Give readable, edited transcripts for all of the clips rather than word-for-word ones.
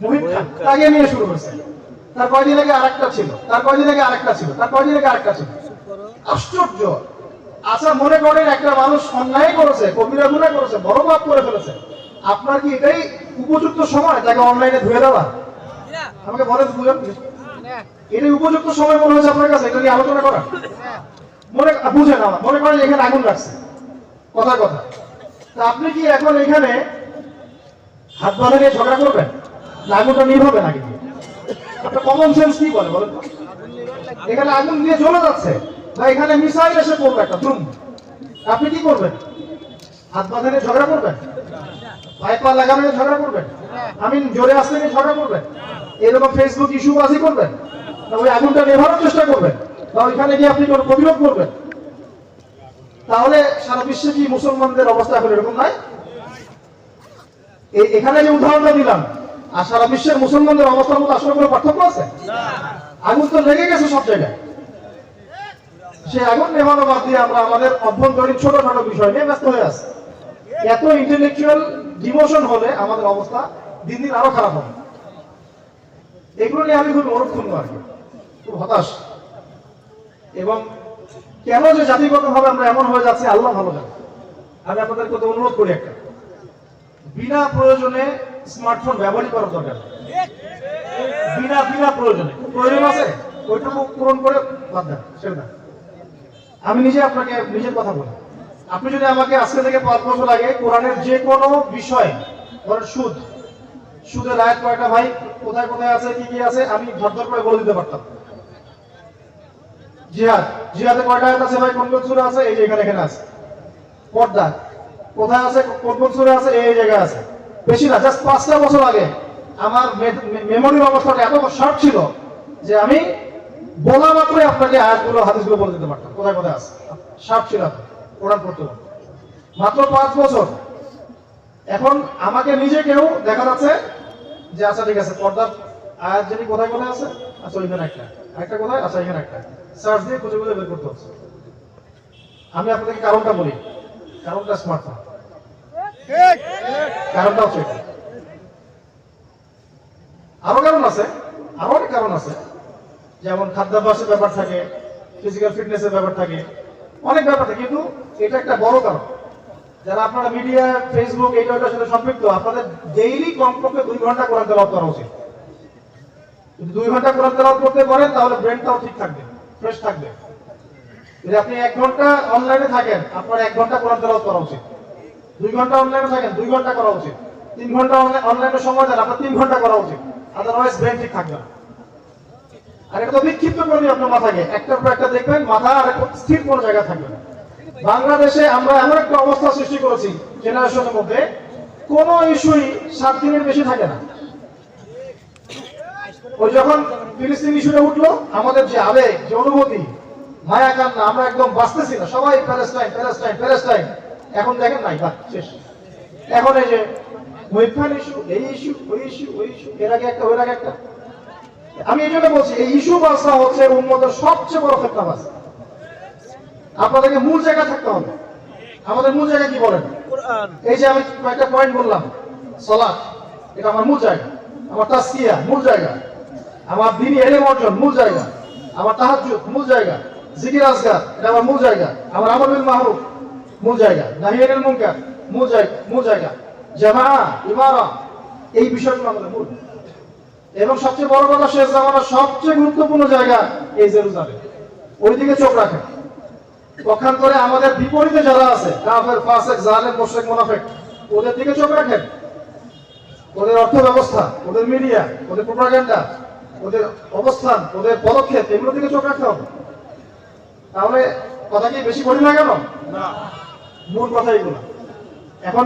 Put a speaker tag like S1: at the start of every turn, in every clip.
S1: মুহিত খান, তাকে নিয়ে শুরু হয়েছে। তার কয়দিন আগে আরেকটা ছিল, তার কয়দিন আগে আরেকটা ছিল, তার কয়দিন আগে আরেকটা ছিল। আশ্চর্য। আচ্ছা মনে করেন একটা মানুষ অন্যায় করেছে, কবিরা গুনাহ করেছে, বড় পাপ করে ফেলেছে, আপনার কি এটাই উপযুক্ত সময় তাকে অনলাইনে ধুয়ে দেওয়া? আমাকে বলেন, বুঝেন এটাই উপযুক্ত সময় মনে হচ্ছে আপনার কাছে এটা নিয়ে আলোচনা করা? মনে বুঝেন, আমার মনে করেন এখানে আগুন লাগছে, কথার কথা, তা আপনি কি এখন এখানে হাত বাঁধা নিয়ে ঝগড়া করবেন না আগুনটা নিভাবে নাকি? আপনার কমন সেন্স কি বলে বলেন? এখানে আগুন দিয়ে জ্বলে যাচ্ছে বা এখানে মিসাইল এসে পড়বে একটা ধুম, আপনি কি করবেন? হাত বাঁধা নিয়ে ঝগড়া করবেন? পায়ে পা লাগানো নিয়ে ঝগড়া করবেন? আমি জোরে আসতে নিয়ে ঝগড়া করবেন? এরকম ফেসবুক ইস্যু বাজি করবেন? না ওই আগুনটা নেভানোর চেষ্টা করবেন? বা ওইখানে গিয়ে আপনি কোনো প্রতিরোধ করবেন? তাহলে সারা বিশ্বে কি মুসলমানদের অবস্থা এখন এরকম নাই? এখানে যে উদাহরণটা দিলাম আর সারা বিশ্বের মুসলমানদের অবস্থার মধ্যে আসলে কোনো পার্থক্য আছে? আগুন তো লেগে গেছে সব জায়গায়। সেই আগুন নেভানো বাদ দিয়ে আমরা আমাদের অভ্যন্তরীণ ছোটখাটো বিষয় নিয়ে ব্যস্ত হয়ে আছি। এত ইন্টেলেকচুয়াল ডিমোশন হলে আমাদের অবস্থা দিন দিন আরো খারাপ হবে। এগুলো নিয়ে আমি খুব অনুক্ষুণ্ণ আর কি, খুব হতাশ। এবং কেন যে জাতিগতভাবে আমরা এমন হয়ে যাচ্ছি আল্লাহ ভালো জানে। আমি আপনাদের কথা অনুরোধ করি, একটা বিনা প্রয়োজনে স্মার্টফোন ব্যবহার করার দরকার, বিনা প্রয়োজনে। প্রয়োজন আছে ওইটুকু পূরণ করে বাদ দেন, সেটা না। আমি নিজে আপনাকে নিজের কথা বলি, আপনি যদি আমাকে আজকে থেকে 5 বছর আগে কোরআনের যে কোনো বিষয়, ধরেন সুদের আয়াত কয়টা ভাই, কোথায় কোথায় আছে, কি কি আছে, আমি ধর করে বলে দিতে পারতাম। জিহাদে কয়টা আয়াত আছে ভাই, কোন কোন সূরা আছে, এই যে এখানে আছে। পর্দা কোথায় আছে, কোন কোন সূরা আছে, এই জায়গায় আছে। বেশি না, জাস্ট 5টা বছর আগে আমার মেমোরির অবস্থাটা এত শার্প ছিল যে আমি বলা মাত্রই আপনাকে আয়াতগুলো হাদিসগুলো বলে দিতে পারতাম কোথায় কোথায় আছে। শার্প ছিল কোরআন পড়তে মাত্র 5 বছর। এখন আমাকে নিজে কেউ দেখা যাচ্ছে যে আচ্ছা ঠিক আছে, পর্দার আয়াত যদি কোথায় কোথায় আছে, আচ্ছা ওইখানে একটা কোথায়, আচ্ছা এখানে একটা, সার্চ দিয়ে খুঁজে খুঁজে বের করতে হচ্ছে। আমি আপনাদেরকে কারণটা বলি, কারণটা স্মার্টফোন, কারণটা হচ্ছে আরো কারণ আছে, আরো অনেক কারণ আছে, যেমন খাদ্যাভ্যাসের ব্যাপার থাকে, ফিজিক্যাল ফিটনেসের ব্যাপার থাকে, অনেক ব্যাপার থাকে, কিন্তু এটা একটা বড় কারণ। যারা আপনারা মিডিয়া, ফেসবুক এইটার সাথে সম্পৃক্ত, আপনাদের ডেইলি কমপক্ষে 2 ঘন্টা কোরআন তেলাওয়াত করা উচিত। যদি 2 ঘন্টা কোরআন তেলাওয়াত করতে পারেন তাহলে ব্রেনটাও ঠিক থাকবে, ফ্রেশ থাকবে। যদি আপনি 1 ঘন্টা অনলাইনে থাকেন, আপনার 1 ঘন্টা কোরআন তেলাওয়াত করা উচিত। 2 ঘন্টা অনলাইনে থাকেন, 2 ঘন্টা করা উচিত। 3 ঘন্টা অনলাইনে সময় দেন, আপনার 3 ঘন্টা করা উচিত। আদারওয়াইজ ব্রেন ঠিক থাকবে না। আর এটা তো বিক্ষিপ্ত করবে আপনার মাথাকে, একটার পর একটা দেখবেন মাথা আর স্থির কোনো জায়গায় থাকবে না। বাংলাদেশে আমরা এমন একটা অবস্থা সৃষ্টি করেছি জেনারেশনের মধ্যে, কোন ইস্যুই 7 দিনের বেশি থাকে না। ওই যখন ফিলিস্তিন ইস্যুটা উঠলো, আমাদের যে আবেগ, যে অনুভূতি, মায়া কান্না, আমরা একদম বাঁচতেছি না, সবাই প্যালেস্টাইন প্যালেস্টাইন প্যালেস্টাইন। এখন দেখেন নাই, শেষ। এখন এই যে মুহিত খান ইস্যু, এই ইস্যু, ওই ইস্যু, ওই ইস্যু, এর আগে একটা, ওর আগে একটা। আমি এই জন্য বলছি, এই ইস্যু বাঁচা হচ্ছে উম্মতের সবচেয়ে বড় ফিতনাবাজ। আপনাদেরকে মূল জায়গা থাকতে হবে। আমাদের মূল জায়গা কি বলেন? এই যে আমি কয়েকটা পয়েন্ট বললাম, সালাত এটা আমার মূল জায়গা, আমার তাসকিয়া মূল জায়গা, আমার দ্বীনি ইলম অর্জন মূল জায়গা, আমার তাহাজ্জুদ মূল জায়গা, জিকির আজকার এটা আমার মূল জায়গা, আমার আমল বিল মারুফ মূল জায়গা, নাহি আনিল মুনকার মূল জায়গা, জামাআ, ইমারা, এই বিষয়গুলো আমাদের মূল। এবং সবচেয়ে বড় কথা, শেষ জামানার সবচেয়ে গুরুত্বপূর্ণ জায়গা এই জেরুজালেম, ওইদিকে চোখ রাখেন। পক্ষান্তরে আমাদের বিপরীতে যারা আছে, কাফের, ফাসিক, জালেম, মুশরিক, মুনাফিক, ওদের দিকে চোখ রাখেন। ওদের অর্থ ব্যবস্থা, ওদের মিডিয়া, ওদের প্রোপাগান্ডা, ওদের অবস্থান, ওদের পদক্ষেপ, এগুলোর দিকে চোখ রাখতে হবে। তাহলে কথা কি বেশি করি না কেন? না, মূল কথা এগুলো। এখন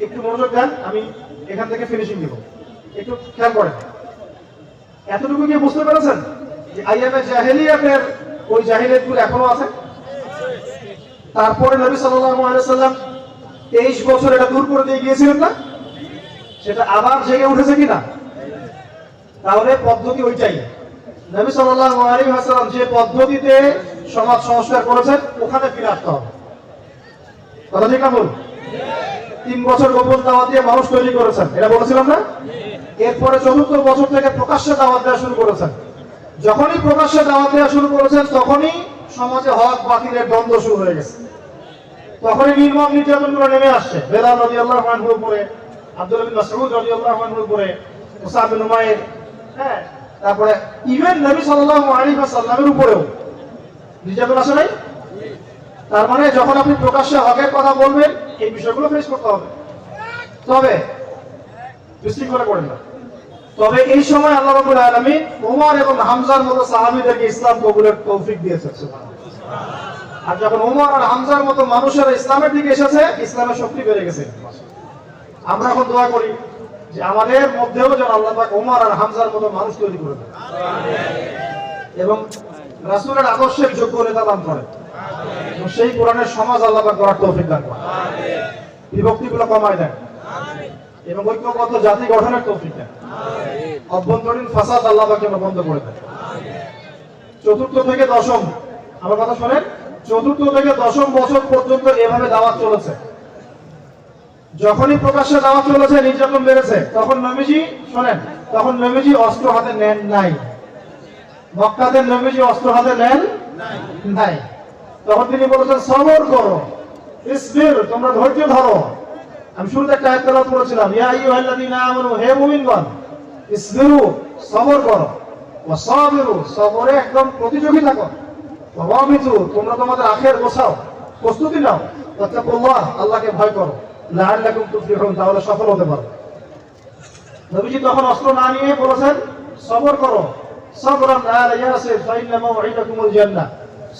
S1: একটু মনোযোগ দেন, আমি এখান থেকে ফিনিশিং দিব, একটু খেয়াল করেন। এতটুকু কি বুঝতে পেরেছেন যে আইয়ামে জাহেলিয়াতের ওই জাহিলিয়াতগুলো এখনো আছে? তারপরে নবী সাল্লাল্লাহু আলাইহি ওয়াসাল্লাম 23 বছর এটা দূর করে দিয়ে গিয়েছিলেন না? সেটা আবার জেগে উঠেছে কিনা? তাহলে পদ্ধতি ওইটাই। নবী সাল্লাল্লাহু আলাইহি ওয়াসাল্লাম যে পদ্ধতিতে সমাজ সংস্কার করেছেন, ওখানে ফিরে আসতে হবে। কথা ঠিক না বল? 3 বছর গোপন দাওয়াত দিয়ে মানুষ তৈরি করেছেন, এটা বলেছিলাম না? এরপরে চতুর্থ বছর থেকে প্রকাশ্যে দাওয়াত দেওয়া শুরু করেছেন। যখনই প্রকাশ্যে দাওয়াত দেওয়া শুরু করেছেন তখনই সমাজে হক বাতিলের দ্বন্দ্ব শুরু হয়ে গেছে। তখনই নির্মম নির্যাতনগুলো নেমে আসছে। বেলাল রাদিয়াল্লাহু আনহুর উপরে, আব্দুল্লাহ বিন মাসউদ রাদিয়াল্লাহু আনহুর উপরে, মুসআব বিন উমাইর, হ্যাঁ, তারপরে ইভেন নবী সাল্লাল্লাহু আলাইহি ওয়াসাল্লামের উপরেও নির্যাতন আসে নাই? তার মানে যখন আপনি প্রকাশ্যে হকের কথা বলবেন এই বিষয়গুলো ফেস করতে হবে। তবে বিশৃঙ্খলা করেন না। তবে এই সময় আল্লাহ রাব্বুল আলামিন ওমর এবং হামজার মতো সাহাবীদেরকে ইসলাম কবুলের তৌফিক দিয়েছেন। সুবহানাল্লাহ। আর যখন ওমর আর হামজার মতো মানুষেরা ইসলামের দিকে এসেছে, ইসলামের শক্তি বেড়ে গেছে। আমরা এখন দোয়া করি যে আমাদের মধ্যেও যেন আল্লাহ পাক ওমর আর হামজার মতো মানুষ তৈরি করে দেন এবং রাসূলের আদর্শের যোগ্য নেতা দান করেন এবং সেই কোরআনের সমাজ আল্লাহ পাক গড়ার তৌফিক দান করেন। বিভক্তিগুলো কমায় দেন এবং ঐক্যবদ্ধ জাতি গঠনের তৌফিক দেন। অভ্যন্তরীণ ফাসাদ আল্লাহ পাক যেন বন্ধ করে দেন। চতুর্থ থেকে দশম, আমার কথা শোনেন, চতুর্থ থেকে দশম বছর পর্যন্ত এভাবে দাওয়াত চলেছে। যখনই প্রকাশ্যে দাওয়াত চলেছে, নির্যাতন বেড়েছে, তখন নবীজি শোনেন, তখন নবীজি অস্ত্র হাতে নেন নাই। মক্কাতে নবীজি অস্ত্র হাতে নেন নাই। তখন তিনি বলেছেন সবর করো, ইসবির, তোমরা ধৈর্য ধরো। আমি শুরুতে একটা আয়াত তেলাওয়াত করেছিলাম, ইয়া আইয়ুহাল্লাযীনা আমানু, হে মুমিনগণ, ইসবিরু, সবর করো, ওয়া সাবিরু, সবরে একদম প্রতিযোগী থাকো, ওয়া রাবিতু, তোমরা তোমাদের আখের গোছাও, প্রস্তুতি নাও, ওয়াত্তাকুল্লাহ, আল্লাহকে ভয় করো, লাআল্লাকুম তুফলিহুন, তাহলে সফল হতে পারবে। নবীজি তখন অস্ত্র না নিয়ে বলেছেন সবর করো, সাবরান আলা ইয়াসির ফাইন্না মাওঈদাকুমুল জান্নাহ,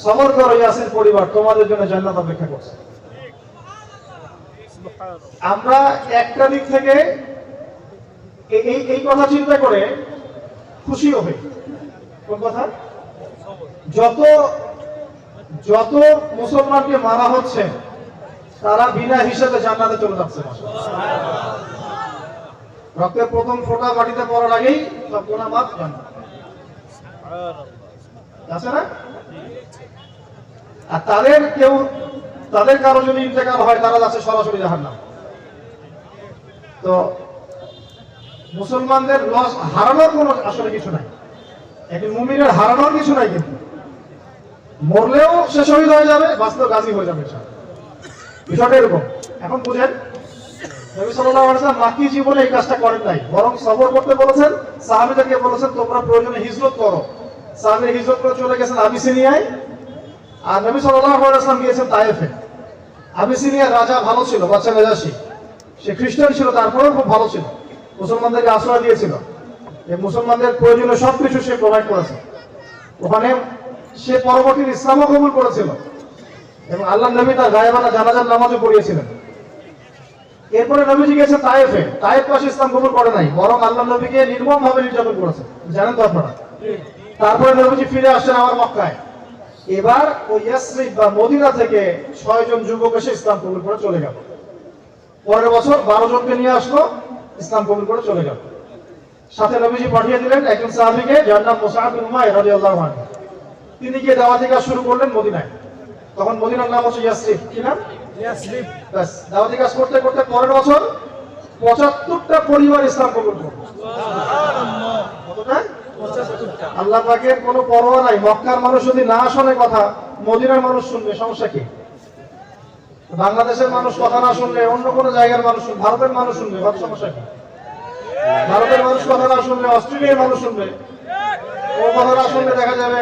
S1: সবর করো ইয়াসির পরিবার, তোমাদের জন্য জান্নাত অপেক্ষা করছে। আমরা একটা দিক থেকে এই কথা চিন্তা করে খুশিও হই। কোন কথা? যত যত মুসলমানকে মারা হচ্ছে তারা বিনা হিসেবে জান্নাতে চলে যাচ্ছে। রক্তের প্রথম ফোঁটা মাটিতে পড়ার আগেই সব গুনাহ মাফ জান্নাত আছে না? আর তাদের কারো যদি ইন্তেকাল হয় তারা যাচ্ছে সরাসরি জাহান্নাম। তো মুসলমানদের লস হারানোর কোনো আসলে কিছু নাই, একজন মুমিনের হারানোর কিছু নাই, কিন্তু মরলেও সে শহীদ হয়ে যাবে, বাঁচলেও গাজী হয়ে যাবে। বিষয়টা এরকম। এখন বুঝেন, নবী সাল্লাল্লাহু আলাইহি ওয়াসাল্লাম মাক্কি জীবনে এই কাজটা করেন নাই, বরং সবর করতে বলেছেন। সাহাবীদেরকে বলেছেন তোমরা প্রয়োজনে হিজরত করো। সাহাবীরা হিজরত করে চলে গেছেন আবিসিনিয়ায়, আর নবী সাল্লাল্লাহু আলাইহি ওয়াসাল্লাম গিয়েছেন তায়েফে। আবিসিনিয়ার রাজা ভালো ছিল, বাদশা নাজাশী, সে খ্রিস্টান ছিল, তারপরেও খুব ভালো ছিল, মুসলমানদেরকে আশ্রয় দিয়েছিল, এই মুসলমানদের প্রয়োজনীয় সবকিছু সে প্রোভাইড করেছে। ওখানে সে পরবর্তীতে ইসলামও কবুল করেছিল এবং আল্লাহর নবী তার গায়েবানা জানাজার নামাজও পড়িয়েছিলেন। এরপরে নবীজি গেছে তায়েফে, তায়েফ পাশে ইসলাম কবুল করে নাই, বরং আল্লাহর নবীকে নির্মম ভাবে নির্যাতন করেছে, জানেন তো আপনারা। তারপরে নবীজি ফিরে আসছেন আবার মক্কায়। এবার ওই ইয়াসরিব বা মদিনা থেকে 6 জন যুবক এসে ইসলাম কবুল করে চলে গেল। পরের বছর 12 জনকে নিয়ে আসলো, ইসলাম কবুল করে চলে গেল। সাথে নবীজি পাঠিয়ে দিলেন একজন সাহাবীকে, যার নাম মুসআব বিন উমাইর রাদিয়াল্লাহু আনহু। তিনি গিয়ে দাওয়াতি কাজ শুরু করলেন মদিনায়। তখন মদিনার নাম হচ্ছে ইয়াসরিব। কি নাম? ইয়াসরিব। বাস, দাওয়াতি কাজ করতে করতে পরের বছর 75টা পরিবার ইসলাম কবুল করলো। সুবহানাল্লাহ। কতটা? 75টা। আল্লাহ পাকের কোনো পরোয়া নাই, মক্কার মানুষ যদি না শোনে কথা, মদিনার মানুষ শুনবে, সমস্যা কি? বাংলাদেশের মানুষ কথা না শুনলে অন্য কোনো জায়গার মানুষ শুনবে, ভারতের মানুষ শুনবে, কত সমস্যা কি? ভারতের মানুষ কথা না শুনলে অস্ট্রেলিয়ার মানুষ শুনবে, ও কথা না শুনলে দেখা যাবে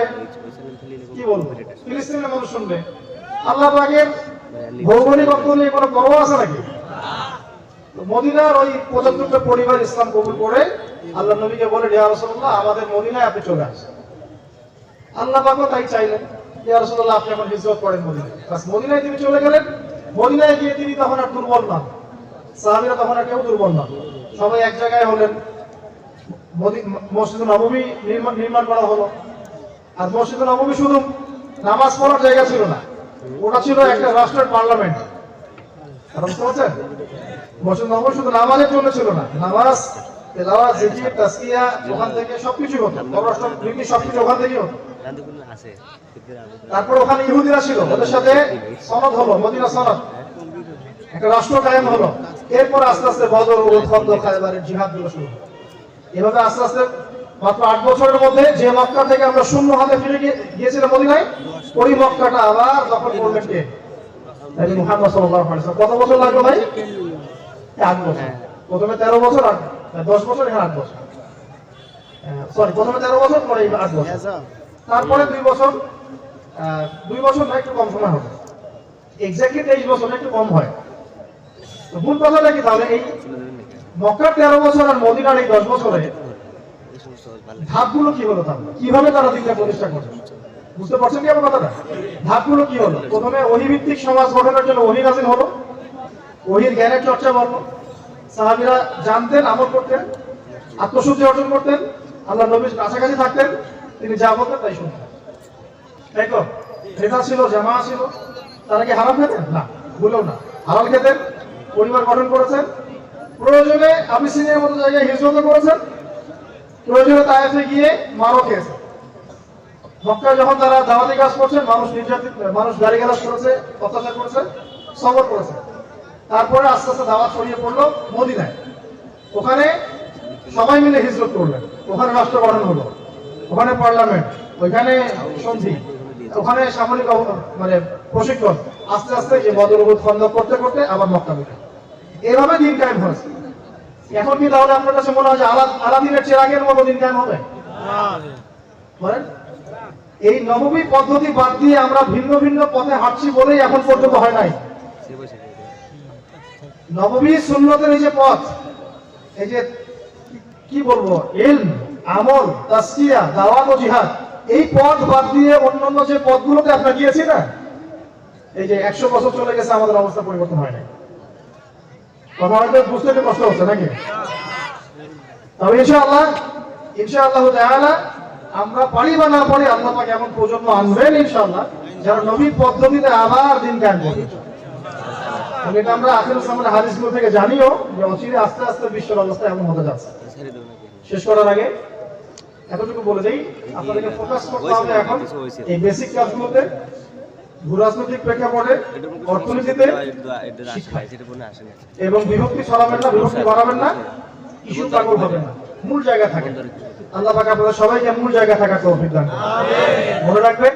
S1: কি বলবো ফিলিস্তিনের মানুষ শুনবে। আল্লাহ পাকের ভৌগোলিক অর্থ নিয়ে কোনো পরোয়া আছে নাকি? মদিনার ওই 75টা পরিবার ইসলাম কবুল করে আল্লাহ নবীকে বলে, ইয়া রাসূলুল্লাহ, আমাদের মদিনায় আপনি চলে আসেন। আল্লাহ পাকও তাই চাইলেন, ইয়া রাসূলুল্লাহ, আপনি এখন হিজরত করেন মদিনায়। বাস, মদিনায় তিনি চলে গেলেন। মদিনায় গিয়ে তিনি তখন আর দুর্বল না, সাহাবীরা তখন আর কেউ দুর্বল না, সবাই এক জায়গায় হলেন। মসজিদুল নববী নির্মাণ করা হলো। আর মসজিদুল নববী শুধু নামাজ পড়ার জায়গা ছিল না, ওটা ছিল একটা রাষ্ট্রের পার্লামেন্ট। মসজিদ নববী শুধু নামাজের জন্য ছিল না, নামাজ, তেলাওয়াত, জিকির, তাসকিয়া, ওখান থেকে সবকিছু হতো, পররাষ্ট্র নীতি সবকিছু ওখান থেকেই হতো। তারপর ওখানে ইহুদিরা ছিল, ওদের সাথে সনদ হলো, মদিনা সনদ, একটা রাষ্ট্র কায়েম হলো। এরপর আস্তে আস্তে বদর, উহুদ, খন্দক, খায়বারের জিহাদগুলো শুরু হলো। এভাবে আস্তে আস্তে মাত্র 8 বছরের মধ্যে যে মক্কা থেকে আমরা শূন্য হাতে ফিরে গিয়েছিলাম মদিনায়, ওই মক্কাটা আবার দখল করলেন কে? নবী মুহাম্মদ সাল্লাল্লাহু আলাইহি ওয়াসাল্লাম। কত বছর লাগলো ভাই? 8 বছর। প্রথমে 13 বছর আর 10 বছর, এখানে 8 বছর। সরি, প্রথমে 13 বছর, পরে 8 বছর, তারপরে 2 বছর, 2 বছর না, একটু কম সময় হবে, এক্স্যাক্টলি 23 বছর, একটু কম হয়। তো ভুল কথাটা কি তাহলে? এই মক্কার 13 বছর আর মদিনার এই 10 বছরে ধাপগুলো কি হলো? তাহলে কিভাবে তারা দিনটা প্রতিষ্ঠা করবে? বুঝতে পারছেন কি আমার কথাটা? ধাপগুলো কি হলো? প্রথমে ওহী ভিত্তিক সমাজ গঠনের জন্য ওহী নাযিল হলো, ওহীর জ্ঞানের চর্চা করলো, সাহাবীরা জানতেন, আমল করতেন, আত্মশুদ্ধি অর্জন করতেন, আল্লাহ নবীর কাছাকাছি থাকতেন, তিনি যা বলতেন তাই শুনতেন, তাই তো? নেতা ছিল, জামা ছিল, তারা কি হারাম খেতেন? না, ভুলেও না, হালাল খেতেন, পরিবার গঠন করেছেন, প্রয়োজনে আবিসিনিয়ার মতো জায়গায় হিজরত করেছেন, প্রয়োজনে তায়েফে গিয়ে মারও খেয়েছেন। মক্কায় যখন তারা দাওয়াতি কাজ করছেন, মানুষ গালিগালাজ করেছে, অত্যাচার করেছে, সবর করেছে। তারপরে আস্তে আস্তে দাওয়াত ছড়িয়ে পড়লো মদিনায়। ওখানে সবাই মিলে হিজরত করলেন, ওখানে রাষ্ট্র গঠন হলো, ওখানে পার্লামেন্ট, ওইখানে সন্ধি, ওখানে সামরিক মানে প্রশিক্ষণ, আস্তে আস্তে যে বদর উহুদ খন্দক করতে করতে আবার মক্কা বিজয়। এভাবে দিন কায়েম হয়েছে। এখন কি তাহলে আপনার কাছে মনে হয় যে আলাদিনের চেরাগের মতো দিন কায়েম হবে? বলেন, এই নববী পদ্ধতি বাদ দিয়ে আমরা ভিন্ন ভিন্ন পথে হাঁটছি বলেই এখন পর্যন্ত হয় নাই। নববী সুন্নতের এই যে পথ, এই যে কি বলবো, ইলম, আমল, তাসকিয়া, দাওয়াত ও জিহাদ, এই পথ বাদ দিয়ে অন্যান্য যে পথগুলোতে আমরা গিয়েছি না, এই যে 100 বছর চলে গেছে, আমাদের অবস্থা পরিবর্তন হয় নাই। কথা হয়তো বুঝতে একটু কষ্ট হচ্ছে নাকি? তবে ইনশাআল্লাহ তাআলা আমরা পারি বা না পারি, আল্লাহ পাক এমন প্রজন্ম আনবেন ইনশাআল্লাহ যারা নবী পদ্ধতিতে আবার দিন কায়েম করবে। এটা আমরা আখিরুল জামানের হাদিসগুলো থেকে জানিও যে অচিরে আস্তে আস্তে বিশ্বের অবস্থা এমন হতে যাচ্ছে। শেষ করার আগে এতটুকু বলে দেই, আপনাদেরকে ফোকাস করতে হবে এখন এই বেসিক কাজগুলোতে, ভূরাজনৈতিক প্রেক্ষাপটে, অর্থনীতিতে, এবং বিভক্তি ছড়াবেন না, বিভক্তি বাড়াবেন না, ইস্যু পাগল হবেন না, মূল জায়গায় থাকেন। আল্লাহ পাক আপনাদের সবাইকে মূল জায়গায় থাকার তৌফিক দান করুন। মনে রাখবেন।